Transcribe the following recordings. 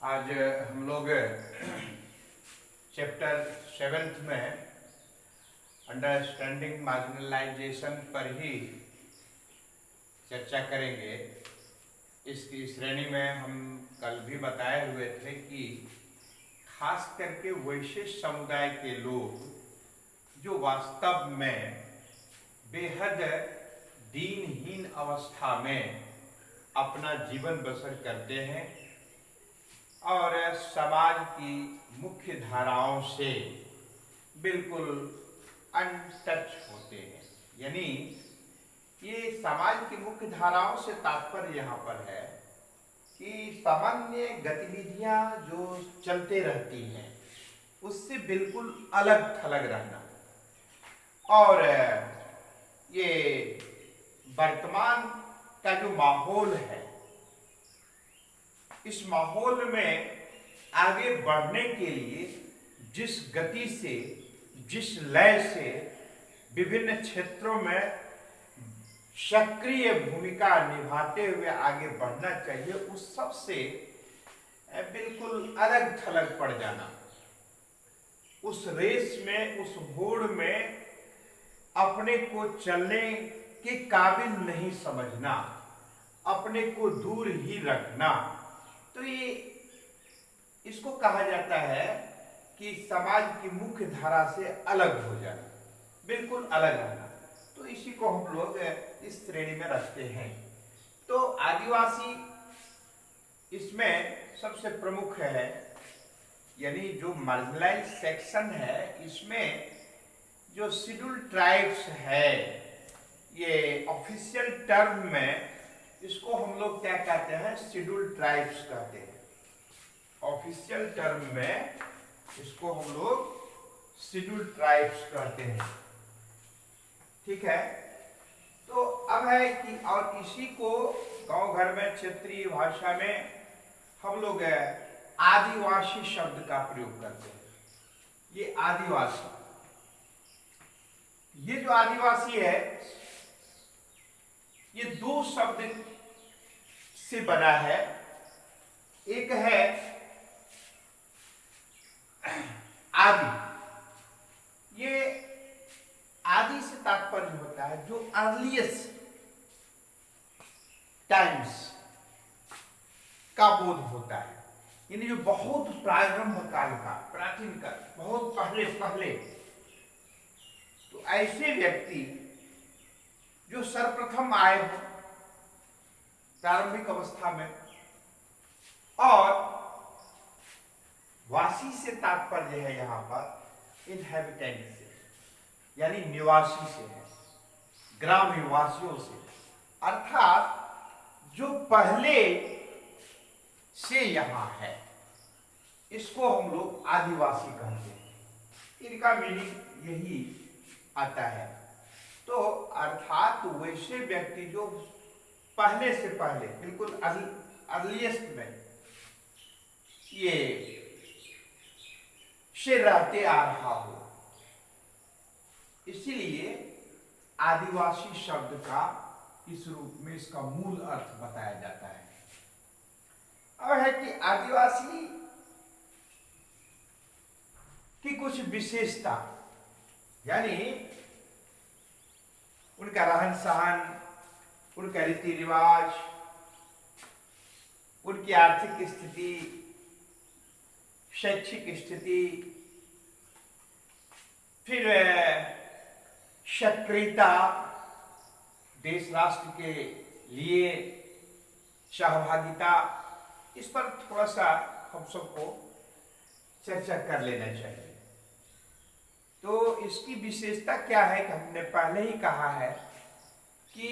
आज हम लोग चैप्टर 7 में अंडरस्टैंडिंग मार्जिनलाइजेशन पर ही चर्चा करेंगे। इसकी श्रेणी में हम कल भी बताए हुए थे कि खास करके वैश्य समुदाय के लोग जो वास्तव में बेहद दीनहीन अवस्था में अपना जीवन बसर करते हैं और समाज की मुख्य धाराओं से बिल्कुल अनटच होते हैं। यानी ये समाज की मुख्य धाराओं से तात्पर्य यहाँ पर है कि सामान्य गतिविधियां जो चलते रहती हैं उससे बिल्कुल अलग थलग रहना। और ये वर्तमान का जो माहौल है, इस माहौल में आगे बढ़ने के लिए जिस गति से, जिस लय से विभिन्न क्षेत्रों में सक्रिय भूमिका निभाते हुए आगे बढ़ना चाहिए, उस सब से बिल्कुल अलग थलग पड़ जाना, उस रेस में, उस होड़ में अपने को चलने के काबिल नहीं समझना, अपने को दूर ही रखना, तो ये इसको कहा जाता है कि समाज की मुख्य धारा से अलग हो जाना, बिल्कुल अलग रहना। तो इसी को हम लोग इस श्रेणी में रखते हैं। तो आदिवासी इसमें सबसे प्रमुख है, यानी जो मार्जिनलाइज सेक्शन है, इसमें जो शेड्यूल ट्राइब्स है, ये ऑफिशियल टर्म में इसको हम लोग क्या कहते हैं, शेड्यूल ट्राइब्स कहते हैं। ऑफिशियल टर्म में इसको हम लोग शेड्यूल ट्राइब्स कहते हैं। ठीक है। तो अब है कि और इसी को गांव घर में क्षेत्रीय भाषा में हम लोग आदिवासी शब्द का प्रयोग करते हैं। ये आदिवासी, ये जो आदिवासी है ये दो शब्द से बना है। एक है आदि, ये आदि से तात्पर्य होता है जो अर्लीस्ट टाइम्स का बोध होता है, यानी जो बहुत प्रारंभ काल का, प्राचीन काल, बहुत पहले। तो ऐसे व्यक्ति जो सर्वप्रथम आए हो प्रारंभिक अवस्था में, और वासी से तात्पर्य है यहां पर इनहेबिटेंट से, यानी निवासी से है, ग्राम निवासियों से, अर्थात जो पहले से यहां है, इसको हम लोग आदिवासी कहते हैं। इनका मीनिंग यही आता है। तो अर्थात वैसे व्यक्ति जो पहले से पहले, बिल्कुल अर्लीस्ट में ये से रहते आ रहा हो, इसीलिए आदिवासी शब्द का इस रूप में इसका मूल अर्थ बताया जाता है। अब है कि आदिवासी की कुछ विशेषता, यानी उनका रहन सहन, उनका रीति रिवाज, उनकी आर्थिक स्थिति, शैक्षिक स्थिति, फिर सक्रियता, देश राष्ट्र के लिए सहभागिता, इस पर थोड़ा सा हम सबको चर्चा कर लेना चाहिए। तो इसकी विशेषता क्या है कि हमने पहले ही कहा है कि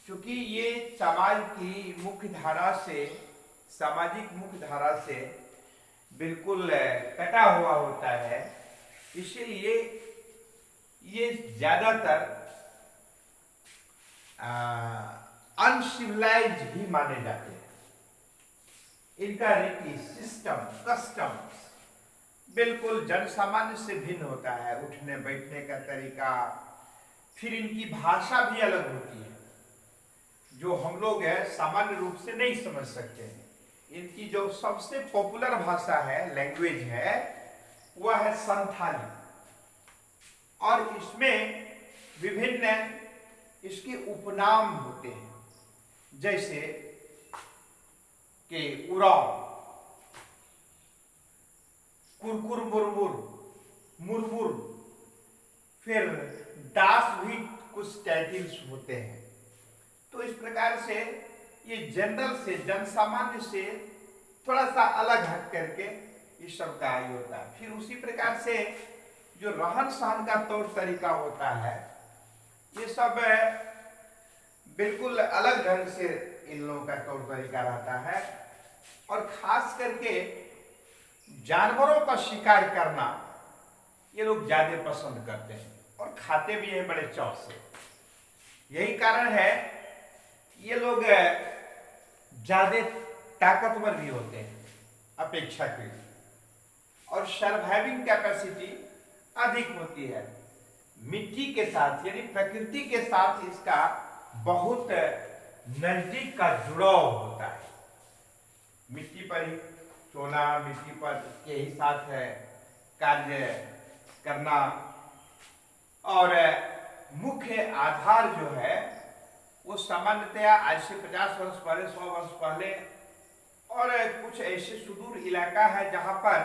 चूंकि ये समाज की मुख्य धारा से, सामाजिक मुख्य धारा से बिल्कुल कटा हुआ होता है, इसीलिए ये ज्यादातर अनसिविलाइज्ड ही माने जाते हैं। इनका रीति, सिस्टम, कस्टम्स बिल्कुल जनसामान्य से भिन्न होता है। उठने बैठने का तरीका, फिर इनकी भाषा भी अलग होती है, जो हम लोग सामान्य रूप से नहीं समझ सकते हैं। इनकी जो सबसे पॉपुलर भाषा है, लैंग्वेज है, वह है संथाली। और इसमें विभिन्न इसके उपनाम होते हैं, जैसे कि उराव, कुरकुर मुरमुर, मुरमुर, फिर दास भी कुछ टाइटल्स होते हैं। तो इस प्रकार से ये जनरल से, जनसामान्य से थोड़ा सा अलग हट करके इस सब का ही होता है। फिर उसी प्रकार से जो रहन सहन का तौर तरीका होता है, ये सब बिल्कुल अलग ढंग से इन लोगों का तौर तरीका रहता है। और खास करके जानवरों का शिकार करना ये लोग ज्यादा पसंद करते हैं और खाते भी हैं बड़े चाव से। यही कारण है ये लोग ज्यादा ताकतवर भी होते हैं अपेक्षाकृत, और सर्वाइविंग कैपेसिटी अधिक होती है। मिट्टी के साथ यानी प्रकृति के साथ इसका बहुत नजदीक का जुड़ाव होता है। मिट्टी पर ही सोना, मिट्टी पर के ही साथ कार्य करना, और मुख्य आधार जो है वो सामान्यतया आज से 50 वर्ष पहले, 100 वर्ष पहले, और कुछ ऐसे सुदूर इलाका है जहां पर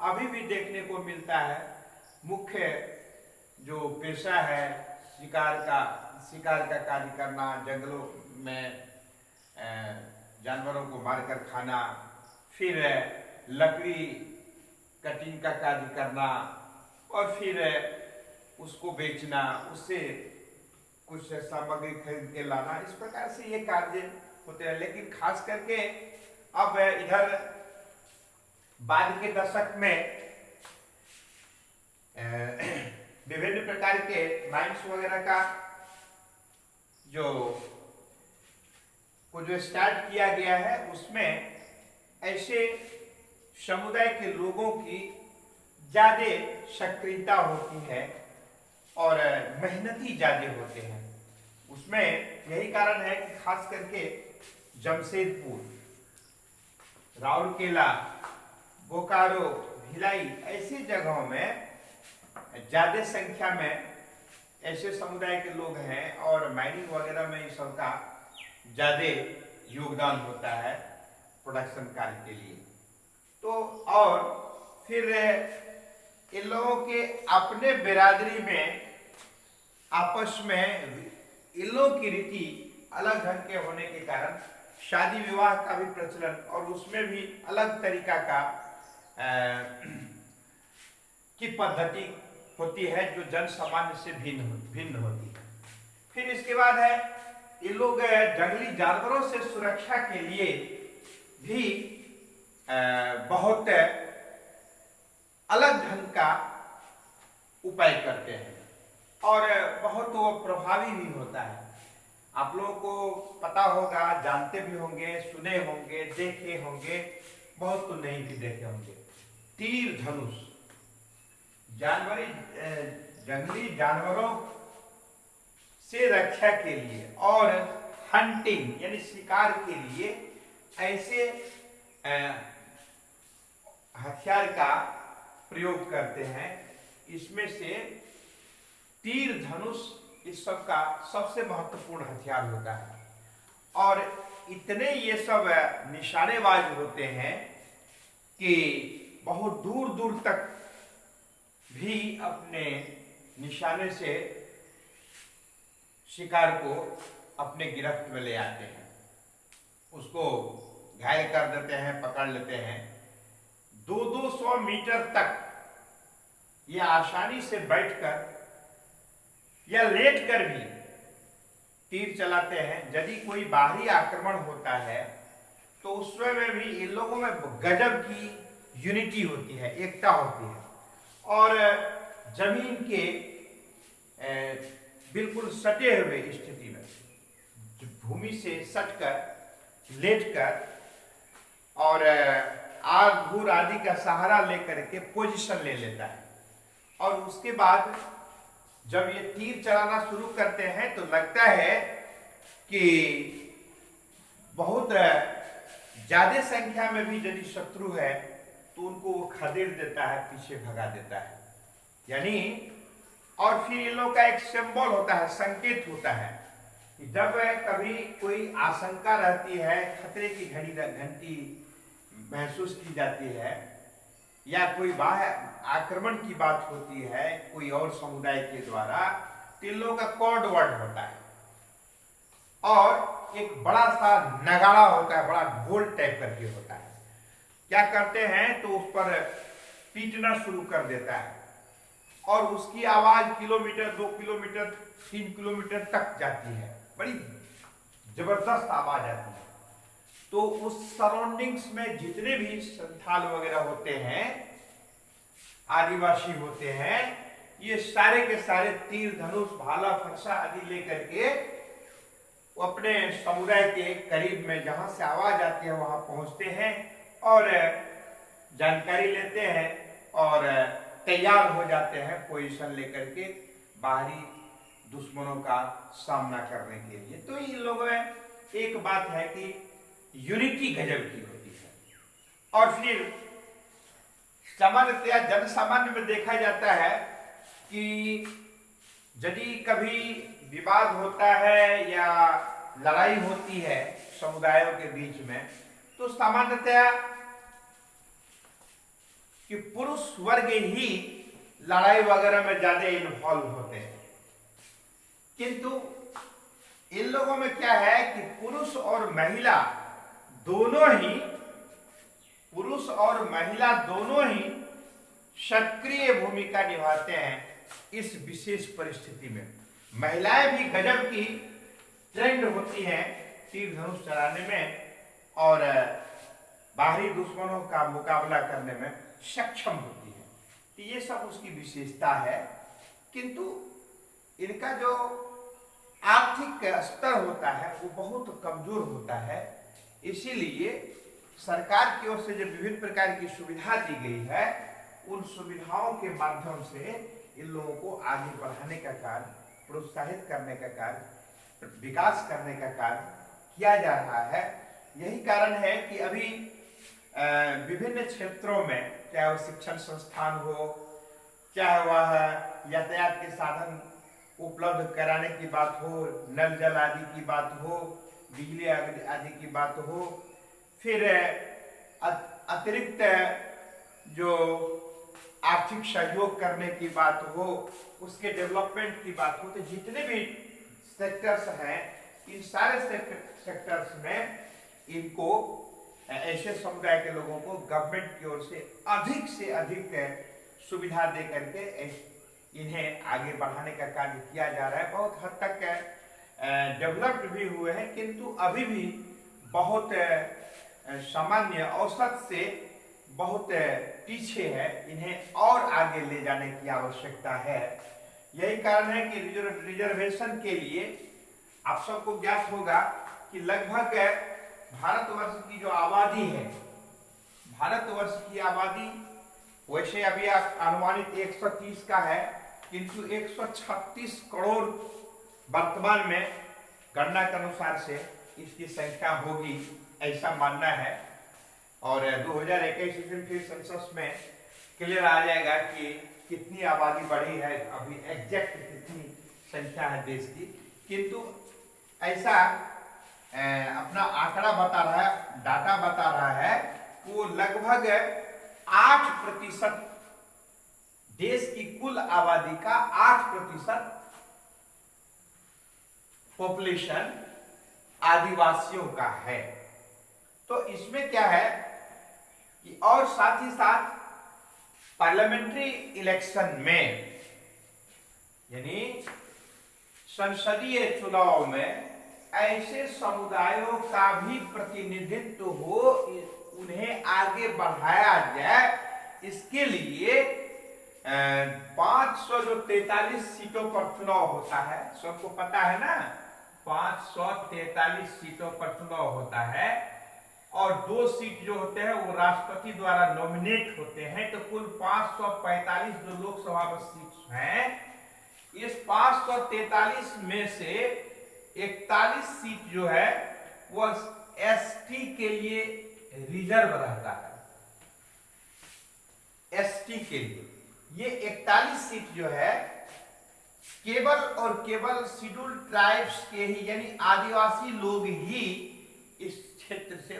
अभी भी देखने को मिलता है। मुख्य जो पेशा है शिकार का कार्य करना, जंगलों में जानवरों को मारकर खाना, फिर लकड़ी कटिंग का कार्य करना, और फिर उसको बेचना, उससे कुछ सामग्री खरीद के लाना। इस प्रकार से ये कार्य होते हैं। लेकिन खास करके अब इधर बाद के दशक में विभिन्न प्रकार के माइंस वगैरह का जो स्टार्ट किया गया है, उसमें ऐसे समुदाय के लोगों की ज्यादा सक्रियता होती है और मेहनती ज्यादा होते हैं। उसमें यही कारण है कि खास करके जमशेदपुर, राउरकेला, बोकारो, भिलाई ऐसी जगहों में ज्यादा संख्या में ऐसे समुदाय के लोग हैं, और माइनिंग वगैरह में इस सबका ज्यादा योगदान होता है प्रोडक्शन कार्य के लिए। तो और फिर इन लोगों के अपने बिरादरी में आपस में इन लोगों की रीति अलग ढंग के होने के कारण शादी विवाह का भी प्रचलन, और उसमें भी अलग तरीका का की पद्धति होती है जो जन सामान्य से भिन्न होती है। फिर इसके बाद है ये लोग जंगली जानवरों से सुरक्षा के लिए भी बहुत अलग ढंग का उपाय करते हैं, और बहुत वो प्रभावी भी होता है। आप लोगों को पता होगा, जानते भी होंगे, सुने होंगे, देखे होंगे, बहुत तो नहीं भी देखे होंगे। तीर धनुष जंगली जानवरों से रक्षा के लिए और हंटिंग यानी शिकार के लिए ऐसे हथियार का प्रयोग करते हैं। इसमें से तीर धनुष इस सब का सबसे महत्वपूर्ण हथियार होता है, और इतने ये सब निशानेबाज होते हैं कि बहुत दूर दूर तक भी अपने निशाने से शिकार को अपने गिरफ्त में ले आते हैं, उसको घायल कर देते हैं, पकड़ लेते हैं। 200 मीटर तक ये आसानी से बैठकर या लेटकर भी तीर चलाते हैं। यदि कोई बाहरी आक्रमण होता है तो उस समय भी इन लोगों में गजब की यूनिटी होती है, एकता होती है, और जमीन के बिल्कुल सटे हुए स्थिति में भूमि से सटकर, लेटकर, और आग धूर आदि का सहारा लेकर के पोजीशन ले लेता है। और उसके बाद जब ये तीर चलाना शुरू करते हैं तो लगता है कि बहुत ज्यादा संख्या में भी यदि शत्रु है तो उनको वो खदेड़ देता है, पीछे भगा देता है। यानी और फिर इन लोगों का एक सिंबल होता है, संकेत होता है कि जब कभी कोई आशंका रहती है, खतरे की घंटी महसूस की जाती है, या कोई बाह्य आक्रमण की बात होती है कोई और समुदाय के द्वारा, तो इन लोगों का कोड वर्ड होता है और एक बड़ा सा नगाड़ा होता है, बड़ा ढोल टाइप करके होता है। क्या करते हैं तो उस पर पीटना शुरू कर देता है और उसकी आवाज किलोमीटर, 2 किलोमीटर, 3 किलोमीटर तक जाती है, बड़ी जबरदस्त आवाज आती है। तो उस सराउंडिंग्स में जितने भी संथाल वगैरह होते हैं, आदिवासी होते हैं, ये सारे के सारे तीर, धनुष, भाला, फरसा आदि लेकर के वो अपने समुदाय के करीब में जहां से आवाज आती है वहां पहुंचते हैं और जानकारी लेते हैं और तैयार हो जाते हैं पोजीशन लेकर के बाहरी दुश्मनों का सामना करने के लिए। तो इन लोगों में एक बात है कि यूनिटी गजब की होती है। और फिर सामान्यतया जन सामान्य में देखा जाता है कि यदि कभी विवाद होता है या लड़ाई होती है समुदायों के बीच में, तो सामान्यतया कि पुरुष वर्ग ही लड़ाई वगैरह में ज्यादा इन्वॉल्व होते हैं। किंतु इन लोगों में क्या है कि पुरुष और महिला दोनों ही सक्रिय भूमिका निभाते हैं इस विशेष परिस्थिति में। महिलाएं भी गजब की ट्रेंड होती हैं तीर धनुष चलाने में और बाहरी दुश्मनों का मुकाबला करने में सक्षम होती है। तो ये सब उसकी विशेषता है। किंतु इनका जो आर्थिक स्तर होता है वो बहुत कमजोर होता है। इसीलिए सरकार की ओर से जो विभिन्न प्रकार की सुविधा दी गई है, उन सुविधाओं के माध्यम से इन लोगों को आगे बढ़ाने का कार्य, प्रोत्साहित करने का कार्य, विकास करने का कार्य किया जा रहा है। यही कारण है कि अभी विभिन्न क्षेत्रों में, चाहे वह शिक्षण संस्थान हो, चाहे वह यातायात के साधन उपलब्ध कराने की बात हो, नल जल आदि की बात हो, बिजली आदि की बात हो, फिर अतिरिक्त जो आर्थिक सहयोग करने की बात हो, उसके डेवलपमेंट की बात हो, तो जितने भी सेक्टर्स हैं, इन सारे सेक्टर्स में इनको, ऐसे समुदाय के लोगों को गवर्नमेंट की ओर से अधिक सुविधा दे करके इन्हें आगे बढ़ाने का कार्य किया जा रहा है। बहुत हद तक डेवलप्ड भी हुए हैं, किंतु अभी भी बहुत सामान्य औसत से बहुत पीछे है। इन्हें और आगे ले जाने की आवश्यकता है। यही कारण है कि रिजर्वेशन के लिए आप सबको ज्ञात होगा कि लगभग भारतवर्ष की जो आबादी है, भारतवर्ष की आबादी वैसे अभी अनुमानित 130 का है, किंतु 136 करोड़ वर्तमान में गणना के अनुसार से इसकी संख्या होगी, ऐसा मानना है। और 2021 फिर सेंसस में क्लियर आ जाएगा कि कितनी आबादी बढ़ी है, अभी एग्जैक्ट कितनी संख्या है देश की। किंतु ऐसा अपना आंकड़ा बता रहा है, डाटा बता रहा है, वो लगभग 8% देश की कुल आबादी का 8% पॉपुलेशन आदिवासियों का है। तो इसमें क्या है कि और साथ ही साथ पार्लियामेंट्री इलेक्शन में, यानी संसदीय चुनाव में ऐसे समुदायों का भी प्रतिनिधित्व हो, उन्हें आगे बढ़ाया जाए, इसके लिए 543 सीटों पर चुनाव होता है। सबको पता है ना, 543 सीटों पर चुनाव होता है और 2 सीट जो होते हैं वो राष्ट्रपति द्वारा नॉमिनेट होते हैं। तो कुल 545 जो लोकसभा में सीट हैं, इस 543 में से 41 सीट जो है वो एसटी के लिए रिजर्व रहता है एसटी के लिए। ये 41 सीट जो है केवल और केवल शेड्यूल ट्राइब्स के ही यानी आदिवासी लोग ही इस क्षेत्र से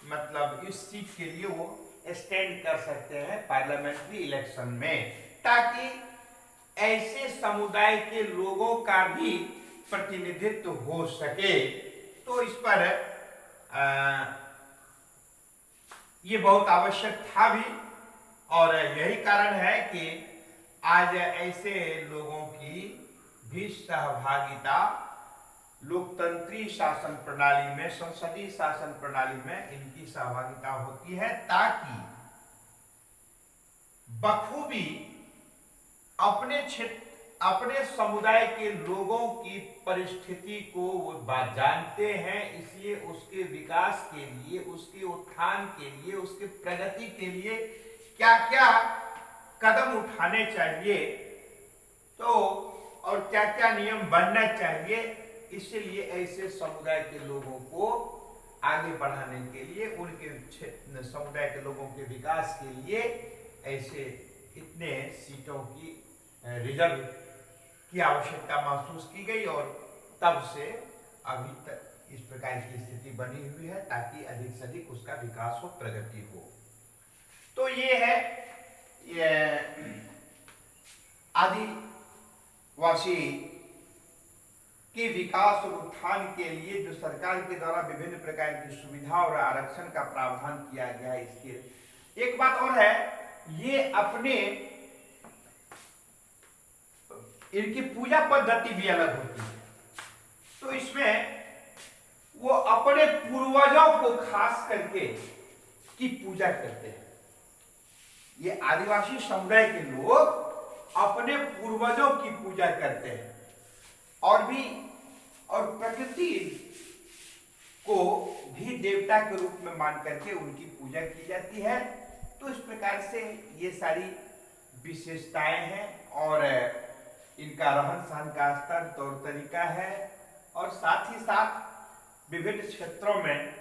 मतलब इस सीट के लिए वो स्टैंड कर सकते हैं पार्लियामेंट्री इलेक्शन में, ताकि ऐसे समुदाय के लोगों का भी प्रतिनिधित्व हो सके। तो इस पर ये बहुत आवश्यक था भी, और यही कारण है कि आज ऐसे लोगों की भी सहभागिता लोकतंत्री शासन प्रणाली में, संसदीय शासन प्रणाली में इनकी सहभागिता होती है, ताकि बखूबी अपने क्षेत्र अपने समुदाय के लोगों की परिस्थिति को वो बात जानते हैं, इसलिए उसके विकास के लिए, उसके उत्थान के लिए, उसके प्रगति के लिए क्या क्या कदम उठाने चाहिए तो और क्या क्या नियम बनना चाहिए, इसलिए ऐसे समुदाय के लोगों को आगे बढ़ाने के लिए, उनके समुदाय के लोगों के विकास के लिए ऐसे इतने सीटों की रिजर्व की आवश्यकता महसूस की गई, और तब से अभी तक इस प्रकार की स्थिति बनी हुई है, ताकि अधिक से अधिक उसका विकास हो, प्रगति हो। तो ये है आदिवासी के विकास और उत्थान के लिए जो सरकार के द्वारा विभिन्न प्रकार की सुविधा और आरक्षण का प्रावधान किया गया है। इसके एक बात और है, ये अपने इनकी पूजा पद्धति भी अलग होती है। तो इसमें वो अपने पूर्वजों को खास करके की पूजा करते हैं। ये आदिवासी समुदाय के लोग अपने पूर्वजों की पूजा करते हैं, और प्रकृति को भी देवता के रूप में मान करके उनकी पूजा की जाती है। तो इस प्रकार से ये सारी विशेषताएं हैं, और इनका रहन सहन का स्तर, तौर तरीका है, और साथ ही साथ विभिन्न क्षेत्रों में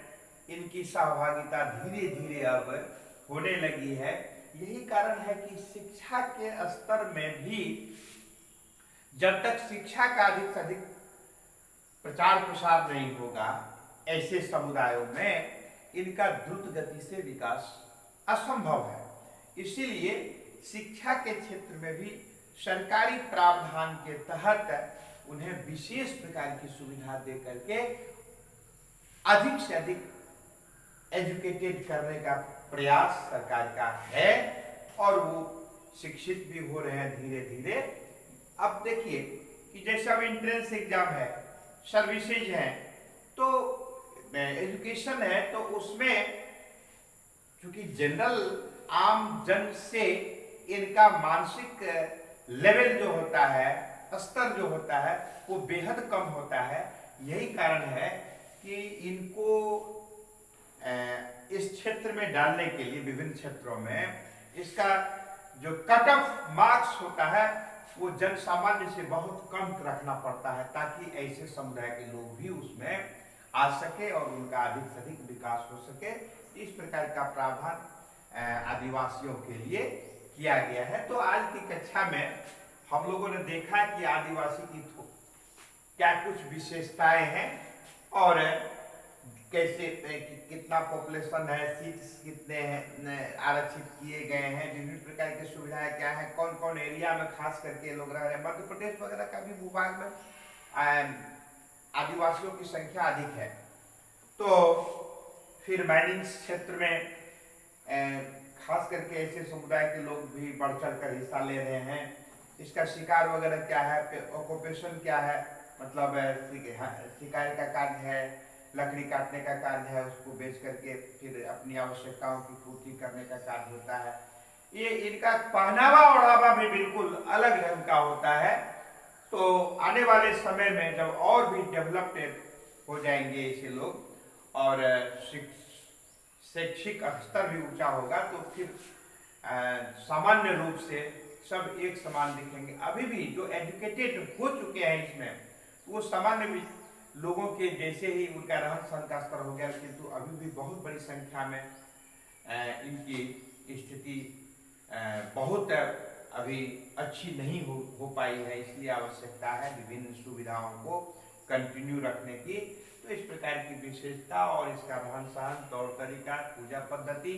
इनकी सहभागिता धीरे धीरे अब होने लगी है। यही कारण है कि शिक्षा के स्तर में भी जब तक शिक्षा का अधिक से अधिक प्रचार प्रसार नहीं होगा, ऐसे समुदायों में इनका द्रुत गति से विकास असंभव है। इसीलिए शिक्षा के क्षेत्र में भी सरकारी प्रावधान के तहत उन्हें विशेष प्रकार की सुविधा दे करके अधिक से अधिक एजुकेटेड करने का प्रयास सरकार का है, और वो शिक्षित भी हो रहे हैं धीरे धीरे। अब देखिए कि जैसे अब एंट्रेंस एग्जाम है, सर्विसेज है, तो एजुकेशन है, तो उसमें क्योंकि जनरल आम जन से इनका मानसिक लेवल जो होता है, स्तर जो होता है, वो बेहद कम होता है। यही कारण है कि इनको इस क्षेत्र में डालने के लिए विभिन्न क्षेत्रों में इसका जो कट ऑफ मार्क्स होता है वो जन सामान्य से बहुत कम रखना पड़ता है, ताकि ऐसे समुदाय के लोग भी उसमें आ सके और उनका अधिक से अधिक विकास हो सके। इस प्रकार का प्रावधान आदिवासियों के लिए किया गया है। तो आज की कक्षा में हम लोगों ने देखा कि आदिवासी की क्या कुछ विशेषताएं हैं, और कैसे कितना पॉपुलेशन है, सीट्स कितने हैं आरक्षित किए गए हैं, विभिन्न प्रकार की सुविधाएं क्या है, कौन कौन एरिया में खास करके लोग रह रहे हैं। मध्य प्रदेश वगैरह का भी भूभाग में आदिवासियों की संख्या अधिक है। तो फिर माइनिंग क्षेत्र में खास करके ऐसे समुदाय के लोग भी बढ़ चढ़ कर हिस्सा ले रहे हैं। इसका शिकार वगैरह क्या है, ऑक्यूपेशन क्या है, मतलब शिकार का कार्य है, लकड़ी काटने का कार्य है, उसको बेच करके फिर अपनी आवश्यकताओं की पूर्ति करने का कार्य होता है। ये इनका पहनावा ओढ़ावा भी बिल्कुल अलग ढंग का होता है। तो आने वाले समय में जब और भी डेवलप्ड हो जाएंगे ऐसे लोग, और शैक्षिक स्तर भी ऊंचा होगा, तो फिर सामान्य रूप से सब एक समान दिखेंगे। अभी भी जो एजुकेटेड हो चुके हैं इसमें, वो सामान्य लोगों के जैसे ही उनका रहन सहन का स्तर हो गया, किंतु अभी भी बहुत बड़ी संख्या में इनकी स्थिति बहुत अभी अच्छी नहीं हो पाई है। इसलिए आवश्यकता है विभिन्न सुविधाओं को कंटिन्यू रखने की। तो इस प्रकार की विशेषता और इसका रहन सहन, तौर तरीका, पूजा पद्धति,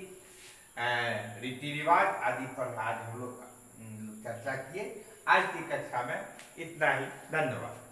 रीति रिवाज आदि पर आज हम लोग चर्चा किए। आज की कक्षा में इतना ही। धन्यवाद।